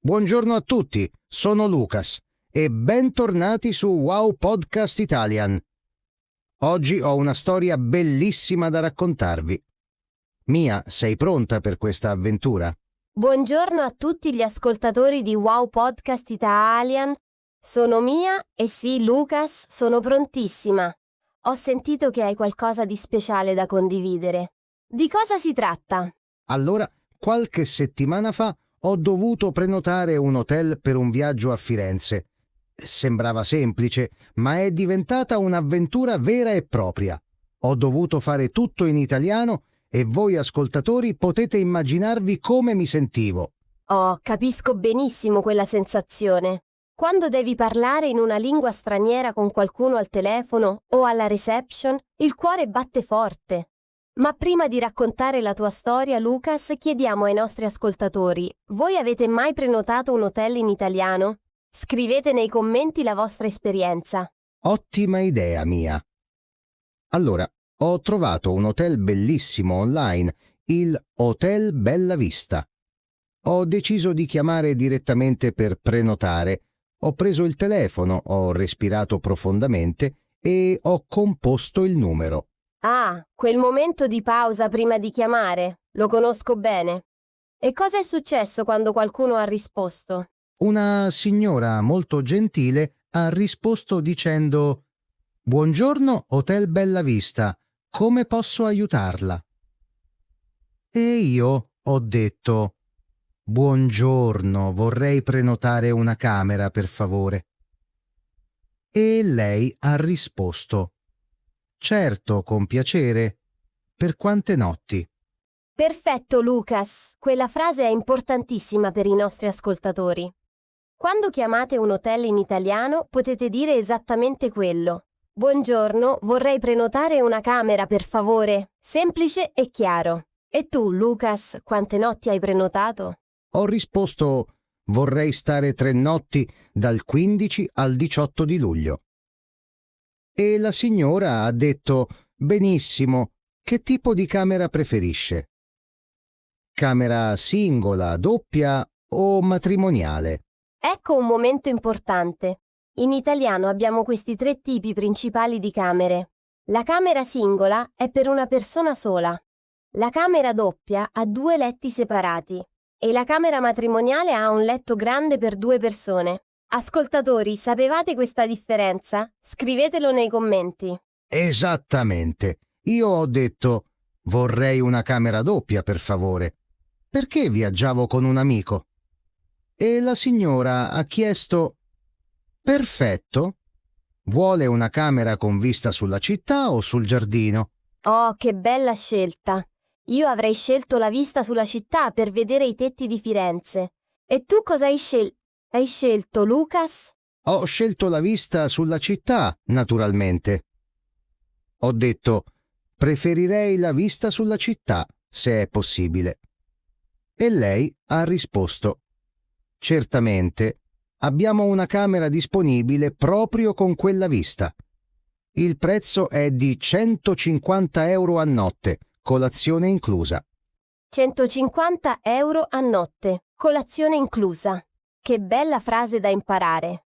Buongiorno a tutti, sono Lucas e bentornati su Wow Podcast Italian. Oggi ho una storia bellissima da raccontarvi. Mia, sei pronta per questa avventura? Buongiorno a tutti gli ascoltatori di Wow Podcast Italian. Sono Mia e sì, Lucas, sono prontissima. Ho sentito che hai qualcosa di speciale da condividere. Di cosa si tratta? Allora, qualche settimana fa ho dovuto prenotare un hotel per un viaggio a Firenze. Sembrava semplice, ma è diventata un'avventura vera e propria. Ho dovuto fare tutto in italiano e voi ascoltatori potete immaginarvi come mi sentivo. Oh, capisco benissimo quella sensazione. Quando devi parlare in una lingua straniera con qualcuno al telefono o alla reception, il cuore batte forte. Ma prima di raccontare la tua storia, Lucas, chiediamo ai nostri ascoltatori: voi avete mai prenotato un hotel in italiano? Scrivete nei commenti la vostra esperienza. Ottima idea, Mia. Allora, ho trovato un hotel bellissimo online, il Hotel Bella Vista. Ho deciso di chiamare direttamente per prenotare. Ho preso il telefono, ho respirato profondamente e ho composto il numero. Ah, quel momento di pausa prima di chiamare. Lo conosco bene. E cosa è successo quando qualcuno ha risposto? Una signora molto gentile ha risposto dicendo: «Buongiorno, Hotel Bella Vista. Come posso aiutarla?» E io ho detto: «Buongiorno, vorrei prenotare una camera, per favore». E lei ha risposto: «Certo, con piacere. Per quante notti?» Perfetto, Lucas. Quella frase è importantissima per i nostri ascoltatori. Quando chiamate un hotel in italiano potete dire esattamente quello. Buongiorno, vorrei prenotare una camera, per favore. Semplice e chiaro. E tu, Lucas, quante notti hai prenotato? Ho risposto: «Vorrei stare 3 notti dal 15 al 18 di luglio». E la signora ha detto: «Benissimo, che tipo di camera preferisce? Camera singola, doppia o matrimoniale?» Ecco un momento importante. In italiano abbiamo questi 3 tipi principali di camere. La camera singola è per una persona sola. La camera doppia ha 2 letti separati. E la camera matrimoniale ha un letto grande per 2 persone. Ascoltatori, sapevate questa differenza? Scrivetelo nei commenti. Esattamente. Io ho detto: «Vorrei una camera doppia, per favore», perché viaggiavo con un amico. E la signora ha chiesto: «Perfetto. Vuole una camera con vista sulla città o sul giardino?» Oh, che bella scelta! Io avrei scelto la vista sulla città per vedere i tetti di Firenze. E tu cosa hai scelto, Lucas? Ho scelto la vista sulla città, naturalmente. Ho detto: «Preferirei la vista sulla città, se è possibile». E lei ha risposto: «Certamente, abbiamo una camera disponibile proprio con quella vista. Il prezzo è di 150 euro a notte, colazione inclusa». 150 euro a notte, colazione inclusa. Che bella frase da imparare.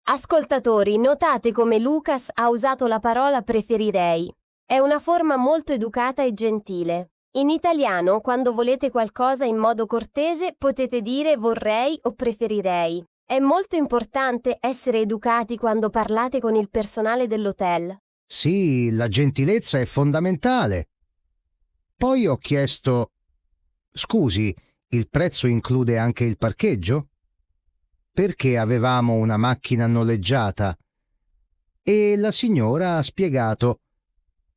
Ascoltatori, notate come Lucas ha usato la parola preferirei. È una forma molto educata e gentile. In italiano, quando volete qualcosa in modo cortese, potete dire vorrei o preferirei. È molto importante essere educati quando parlate con il personale dell'hotel. Sì, la gentilezza è fondamentale. Poi ho chiesto: «Scusi, il prezzo include anche il parcheggio?» Perché avevamo una macchina noleggiata. E la signora ha spiegato: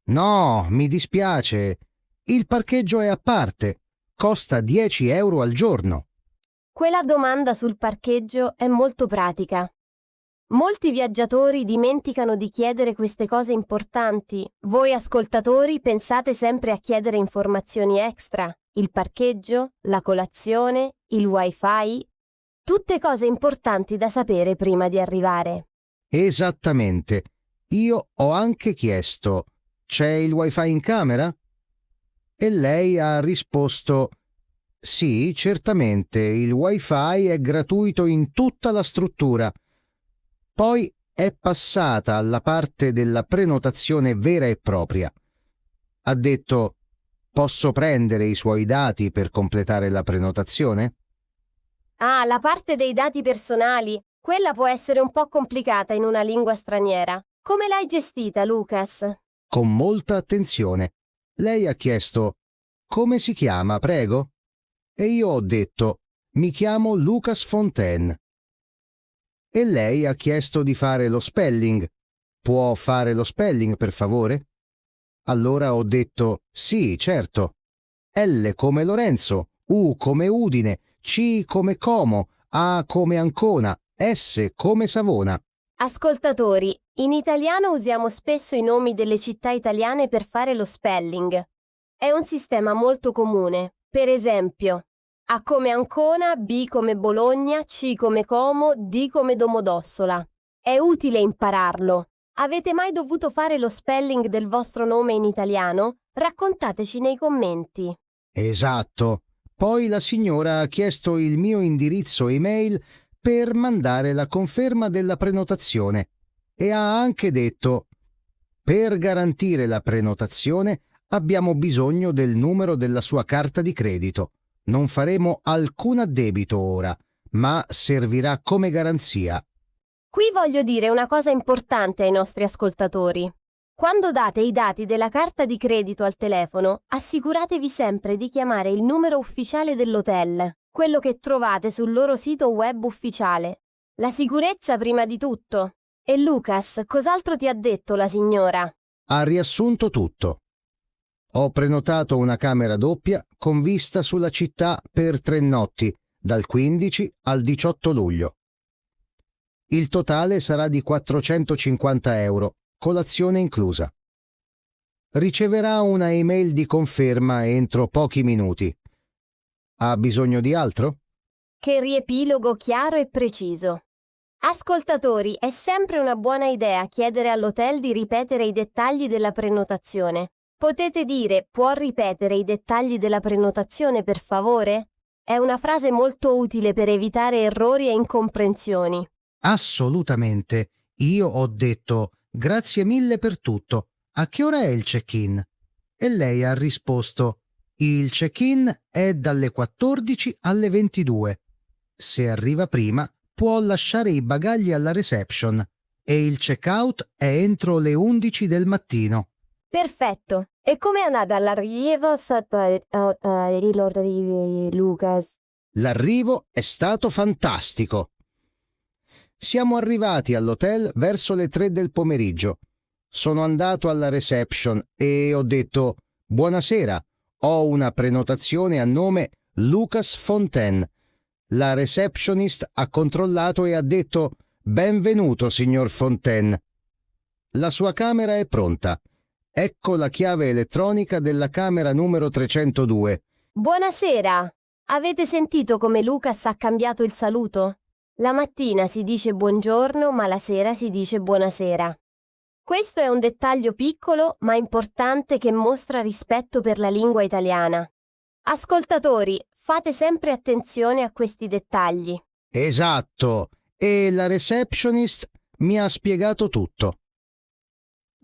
«No, mi dispiace, il parcheggio è a parte, costa 10 euro al giorno». Quella domanda sul parcheggio è molto pratica. Molti viaggiatori dimenticano di chiedere queste cose importanti. Voi ascoltatori pensate sempre a chiedere informazioni extra, il parcheggio, la colazione, il wifi, tutte cose importanti da sapere prima di arrivare. Esattamente. Io ho anche chiesto: «C'è il wifi in camera?» E lei ha risposto: Sì, certamente, il Wi-Fi è gratuito in tutta la struttura. Poi è passata alla parte della prenotazione vera e propria. Ha detto: posso prendere i suoi dati per completare la prenotazione? Ah, la parte dei dati personali. Quella può essere un po' complicata in una lingua straniera. Come l'hai gestita, Lucas? Con molta attenzione. Lei ha chiesto: come si chiama, prego? E io ho detto: mi chiamo Lucas Fontaine. E lei ha chiesto di fare lo spelling. Può fare lo spelling, per favore? Allora ho detto: sì, certo. L come Lorenzo, U come Udine, C come Como, A come Ancona, S come Savona. Ascoltatori, in italiano usiamo spesso i nomi delle città italiane per fare lo spelling. È un sistema molto comune. Per esempio, A come Ancona, B come Bologna, C come Como, D come Domodossola. È utile impararlo. Avete mai dovuto fare lo spelling del vostro nome in italiano? Raccontateci nei commenti. Esatto. Poi la signora ha chiesto il mio indirizzo email per mandare la conferma della prenotazione e ha anche detto: per garantire la prenotazione abbiamo bisogno del numero della sua carta di credito. Non faremo alcun addebito ora, ma servirà come garanzia. Qui voglio dire una cosa importante ai nostri ascoltatori. Quando date i dati della carta di credito al telefono, assicuratevi sempre di chiamare il numero ufficiale dell'hotel, quello che trovate sul loro sito web ufficiale. La sicurezza prima di tutto. E Lucas, cos'altro ti ha detto la signora? Ha riassunto tutto. Ho prenotato una camera doppia con vista sulla città per 3 notti, dal 15 al 18 luglio. Il totale sarà di 450 euro, colazione inclusa. Riceverà una email di conferma entro pochi minuti. Ha bisogno di altro? Che riepilogo chiaro e preciso. Ascoltatori, è sempre una buona idea chiedere all'hotel di ripetere i dettagli della prenotazione. Potete dire: può ripetere i dettagli della prenotazione, per favore? È una frase molto utile per evitare errori e incomprensioni. Assolutamente. Io ho detto: grazie mille per tutto. A che ora è il check-in? E lei ha risposto: il check-in è dalle 14 alle 22. Se arriva prima, può lasciare i bagagli alla reception e il check-out è entro le 11 del mattino. Perfetto. E come è andata l'arrivo, Lucas? L'arrivo è stato fantastico. Siamo arrivati all'hotel verso le 3 del pomeriggio. Sono andato alla reception e ho detto: buonasera, ho una prenotazione a nome Lucas Fontaine. La receptionist ha controllato e ha detto: benvenuto, signor Fontaine. La sua camera è pronta. Ecco la chiave elettronica della camera numero 302. Buonasera! Avete sentito come Lucas ha cambiato il saluto? La mattina si dice buongiorno, ma la sera si dice buonasera. Questo è un dettaglio piccolo ma importante che mostra rispetto per la lingua italiana. Ascoltatori, fate sempre attenzione a questi dettagli. Esatto, e la receptionist mi ha spiegato tutto.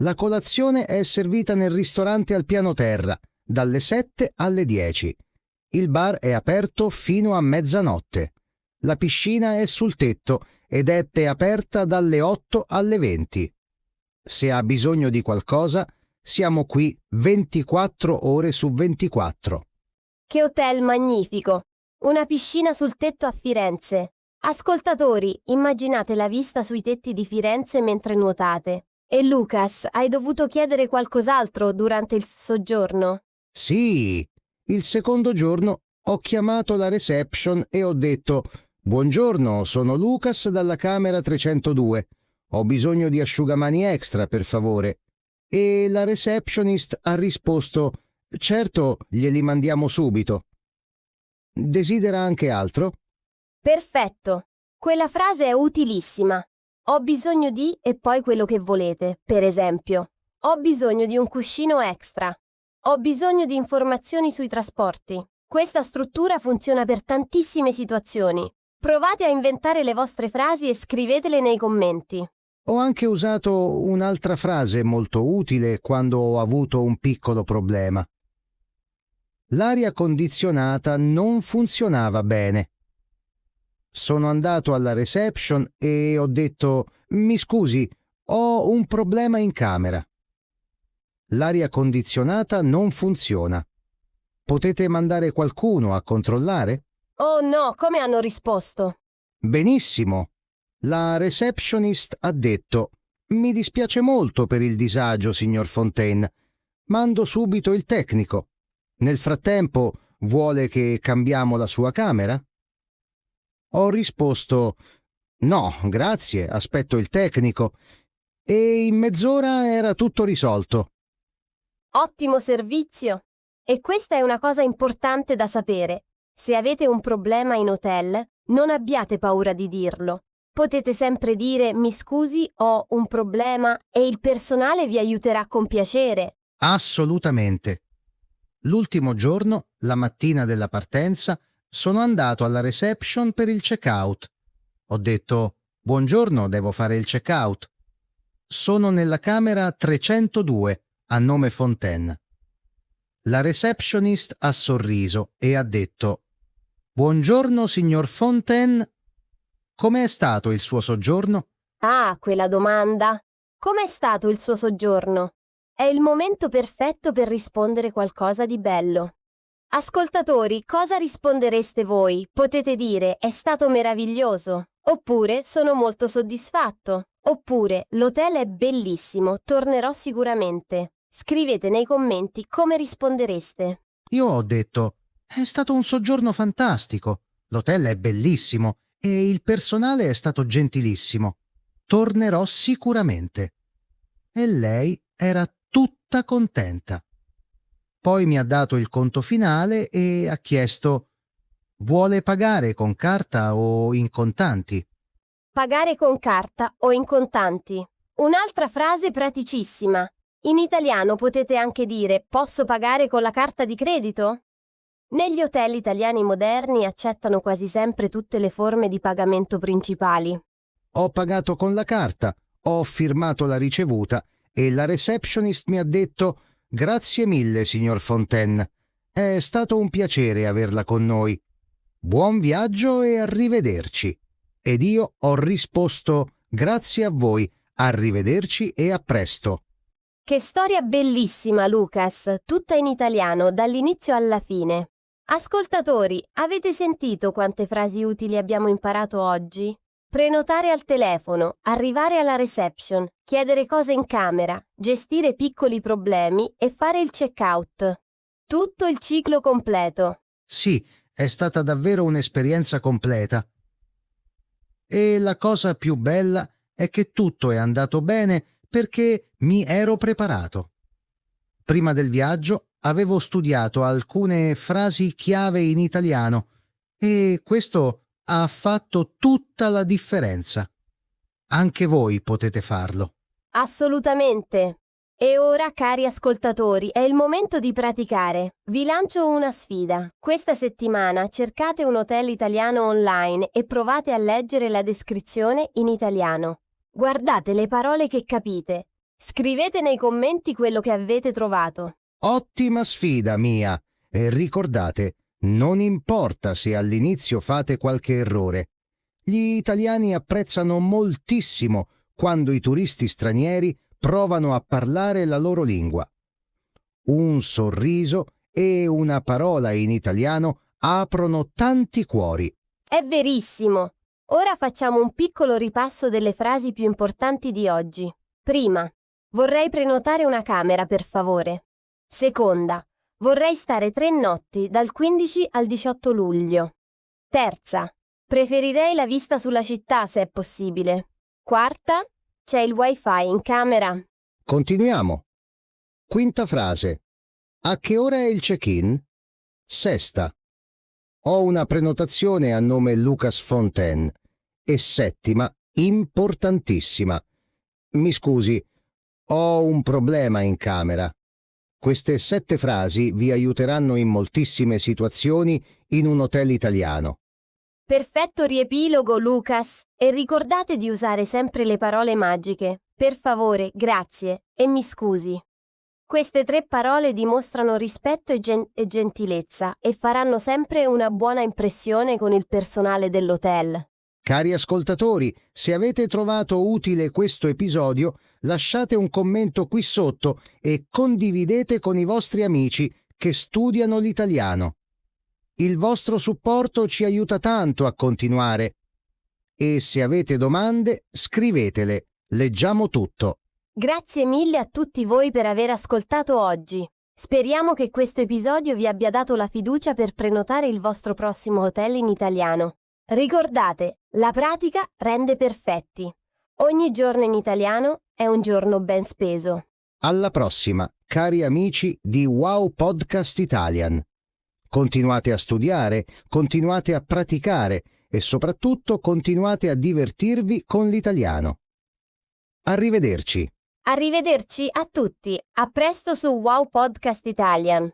La colazione è servita nel ristorante al piano terra, dalle 7 alle 10. Il bar è aperto fino a mezzanotte. La piscina è sul tetto ed è aperta dalle 8 alle 20. Se ha bisogno di qualcosa, siamo qui 24 ore su 24. Che hotel magnifico! Una piscina sul tetto a Firenze. Ascoltatori, immaginate la vista sui tetti di Firenze mentre nuotate. E Lucas, hai dovuto chiedere qualcos'altro durante il soggiorno? Sì, il secondo giorno ho chiamato la reception e ho detto: buongiorno, sono Lucas dalla camera 302. Ho bisogno di asciugamani extra, per favore. E la receptionist ha risposto: certo, glieli mandiamo subito. Desidera anche altro? Perfetto! Quella frase è utilissima. Ho bisogno di e poi quello che volete. Per esempio, ho bisogno di un cuscino extra. Ho bisogno di informazioni sui trasporti. Questa struttura funziona per tantissime situazioni. Provate a inventare le vostre frasi e scrivetele nei commenti. Ho anche usato un'altra frase molto utile quando ho avuto un piccolo problema. L'aria condizionata non funzionava bene. Sono andato alla reception e ho detto: mi scusi, ho un problema in camera. L'aria condizionata non funziona. Potete mandare qualcuno a controllare? Oh no, come hanno risposto? Benissimo. La receptionist ha detto: mi dispiace molto per il disagio, signor Fontaine. Mando subito il tecnico. Nel frattempo, vuole che cambiamo la sua camera? Ho risposto: no, grazie, aspetto il tecnico. E in mezz'ora era tutto risolto. Ottimo servizio! E questa è una cosa importante da sapere. Se avete un problema in hotel, non abbiate paura di dirlo. Potete sempre dire: mi scusi, ho un problema, e il personale vi aiuterà con piacere. Assolutamente. L'ultimo giorno, la mattina della partenza, sono andato alla reception per il check-out. Ho detto: buongiorno, devo fare il check-out. Sono nella camera 302, a nome Fontaine. La receptionist ha sorriso e ha detto: buongiorno, signor Fontaine. Com'è stato il suo soggiorno? Ah, quella domanda! Com'è stato il suo soggiorno? È il momento perfetto per rispondere qualcosa di bello. Ascoltatori, cosa rispondereste voi? Potete dire: è stato meraviglioso, oppure sono molto soddisfatto, oppure l'hotel è bellissimo, tornerò sicuramente. Scrivete nei commenti come rispondereste. Io ho detto: è stato un soggiorno fantastico, l'hotel è bellissimo e il personale è stato gentilissimo. Tornerò sicuramente. E lei era tutta contenta. Poi mi ha dato il conto finale e ha chiesto: vuole pagare con carta o in contanti? Pagare con carta o in contanti. Un'altra frase praticissima. In italiano potete anche dire: posso pagare con la carta di credito? Negli hotel italiani moderni accettano quasi sempre tutte le forme di pagamento principali. Ho pagato con la carta, ho firmato la ricevuta e la receptionist mi ha detto: grazie mille, signor Fontaine. È stato un piacere averla con noi. Buon viaggio e arrivederci. Ed io ho risposto: grazie a voi, arrivederci e a presto. Che storia bellissima, Lucas, tutta in italiano, dall'inizio alla fine. Ascoltatori, avete sentito quante frasi utili abbiamo imparato oggi? Prenotare al telefono, arrivare alla reception, chiedere cose in camera, gestire piccoli problemi e fare il check-out. Tutto il ciclo completo. Sì, è stata davvero un'esperienza completa. E la cosa più bella è che tutto è andato bene perché mi ero preparato. Prima del viaggio avevo studiato alcune frasi chiave in italiano e questo ha fatto tutta la differenza. Anche voi potete farlo. Assolutamente. E ora, cari ascoltatori, è il momento di praticare. Vi lancio una sfida. Questa settimana cercate un hotel italiano online e provate a leggere la descrizione in italiano. Guardate le parole che capite. Scrivete nei commenti quello che avete trovato. Ottima sfida, Mia. E ricordate, non importa se all'inizio fate qualche errore. Gli italiani apprezzano moltissimo quando i turisti stranieri provano a parlare la loro lingua. Un sorriso e una parola in italiano aprono tanti cuori. È verissimo! Ora facciamo un piccolo ripasso delle frasi più importanti di oggi. Prima, vorrei prenotare una camera, per favore. Seconda, vorrei stare 3 notti dal 15 al 18 luglio. Terza, preferirei la vista sulla città se è possibile. Quarta, c'è il wifi in camera. Continuiamo. Quinta frase. A che ora è il check-in? Sesta. Ho una prenotazione a nome Lucas Fontaine. E settima, importantissima. Mi scusi, ho un problema in camera. Queste 7 frasi vi aiuteranno in moltissime situazioni in un hotel italiano. Perfetto riepilogo, Lucas. E ricordate di usare sempre le parole magiche. Per favore, grazie e mi scusi. Queste 3 parole dimostrano rispetto e gentilezza e faranno sempre una buona impressione con il personale dell'hotel. Cari ascoltatori, se avete trovato utile questo episodio, lasciate un commento qui sotto e condividete con i vostri amici che studiano l'italiano. Il vostro supporto ci aiuta tanto a continuare. E se avete domande, scrivetele, leggiamo tutto. Grazie mille a tutti voi per aver ascoltato oggi. Speriamo che questo episodio vi abbia dato la fiducia per prenotare il vostro prossimo hotel in italiano. Ricordate, la pratica rende perfetti. Ogni giorno in italiano è un giorno ben speso. Alla prossima, cari amici di Wow Podcast Italian. Continuate a studiare, continuate a praticare e soprattutto continuate a divertirvi con l'italiano. Arrivederci. Arrivederci a tutti. A presto su Wow Podcast Italian.